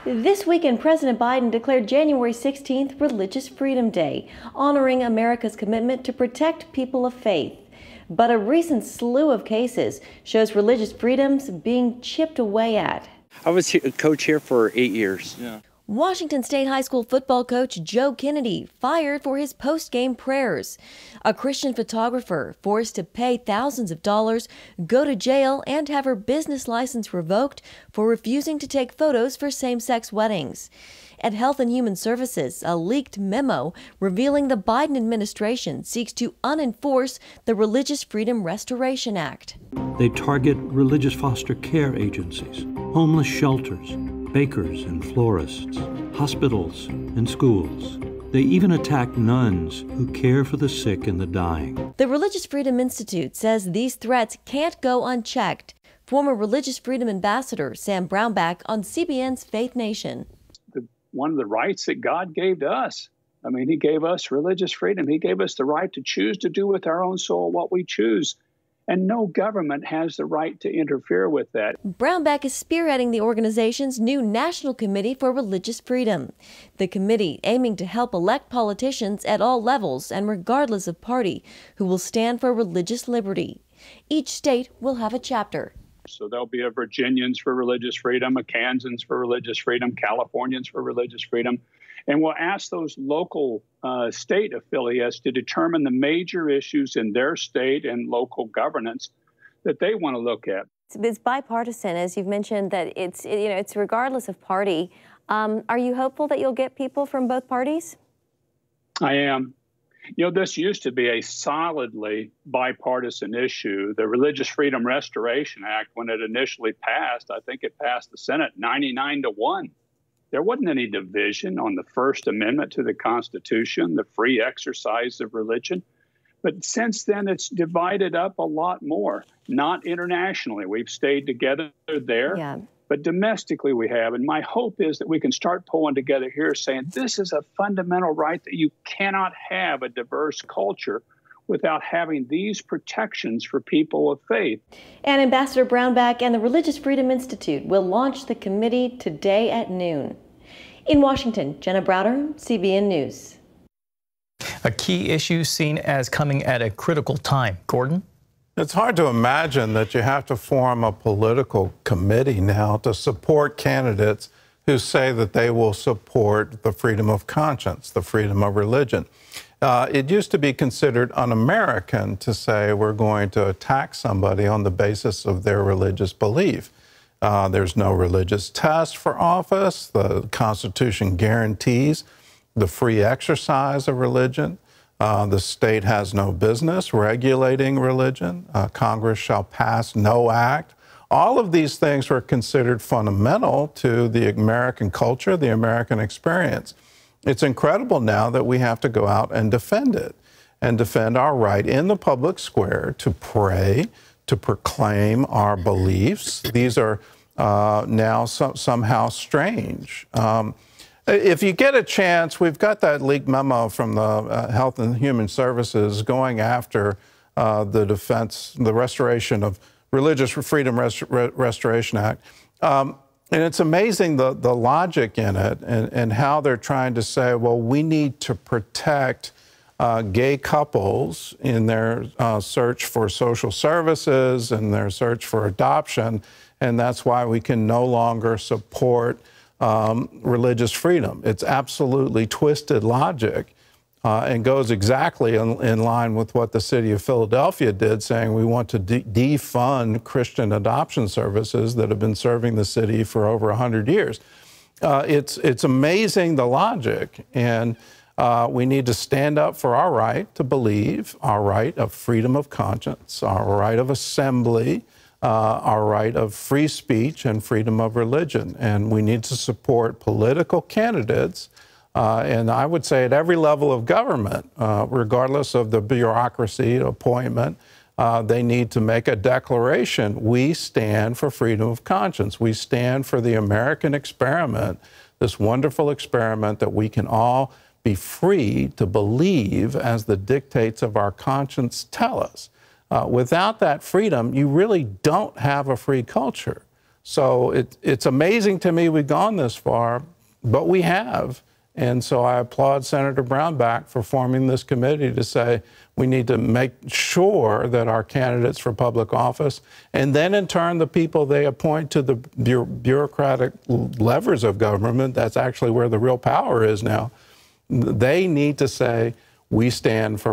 This weekend, President Biden declared January 16th Religious Freedom Day, honoring America's commitment to protect people of faith. But a recent slew of cases shows religious freedoms being chipped away at. I was a coach here for 8 years. Yeah. Washington State High School football coach Joe Kennedy fired for his post-game prayers. A Christian photographer forced to pay thousands of dollars, go to jail, and have her business license revoked for refusing to take photos for same-sex weddings. At Health and Human Services, a leaked memo revealing the Biden administration seeks to unenforce the Religious Freedom Restoration Act. They target religious foster care agencies, homeless shelters, bakers and florists, hospitals and schools. They even attack nuns who care for the sick and the dying. The Religious Freedom Institute says these threats can't go unchecked. Former Religious Freedom Ambassador Sam Brownback on CBN's Faith Nation. One of the rights that God gave to us. I mean, he gave us religious freedom. He gave us the right to choose to do with our own soul what we choose. And no government has the right to interfere with that. Brownback is spearheading the organization's new National Committee for Religious Freedom. The committee aiming to help elect politicians at all levels and regardless of party who will stand for religious liberty. Each state will have a chapter. So there'll be a Virginians for religious freedom, a Kansans for religious freedom, Californians for religious freedom. And we'll ask those local state affiliates to determine the major issues in their state and local governance that they want to look at. It's bipartisan, as you've mentioned, that it's regardless of party. Are you hopeful that you'll get people from both parties? I am. You know, this used to be a solidly bipartisan issue. The Religious Freedom Restoration Act, when it initially passed, I think it passed the Senate 99-1. There wasn't any division on the First Amendment to the Constitution, the free exercise of religion. But since then, it's divided up a lot more, not internationally. We've stayed together there, but domestically we have. And my hope is that we can start pulling together here saying this is a fundamental right that you cannot have a diverse culture without having these protections for people of faith. And Ambassador Brownback and the Religious Freedom Institute will launch the committee today at noon. In Washington, Jenna Browder, CBN News. A key issue seen as coming at a critical time. Gordon? It's hard to imagine that you have to form a political committee now to support candidates who say that they will support the freedom of conscience, the freedom of religion. It used to be considered un-American to say we're going to attack somebody on the basis of their religious belief. There's no religious test for office. The Constitution guarantees the free exercise of religion. The state has no business regulating religion. Congress shall pass no act. All of these things were considered fundamental to the American culture, the American experience. It's incredible now that we have to go out and defend it and defend our right in the public square to pray, to proclaim our beliefs. These are now somehow strange. If you get a chance, we've got that leaked memo from the Health and Human Services going after the restoration of Religious Freedom Restoration Act. And it's amazing the logic in it and how they're trying to say, well, we need to protect gay couples in their search for social services and their search for adoption, and that's why we can no longer support religious freedom. It's absolutely twisted logic and goes exactly in line with what the city of Philadelphia did, saying we want to defund Christian adoption services that have been serving the city for over 100 years. It's amazing, the logic, and we need to stand up for our right to believe, our right of freedom of conscience, our right of assembly, our right of free speech and freedom of religion. And we need to support political candidates, and I would say at every level of government, regardless of the bureaucracy appointment, they need to make a declaration. We stand for freedom of conscience. We stand for the American experiment, this wonderful experiment that we can all be free to believe as the dictates of our conscience tell us. Without that freedom, you really don't have a free culture. So it's amazing to me we've gone this far, but we have. And so I applaud Senator Brownback for forming this committee to say we need to make sure that our candidates for public office, and then in turn the people they appoint to the bureaucratic levers of government, that's actually where the real power is now, they need to say we stand for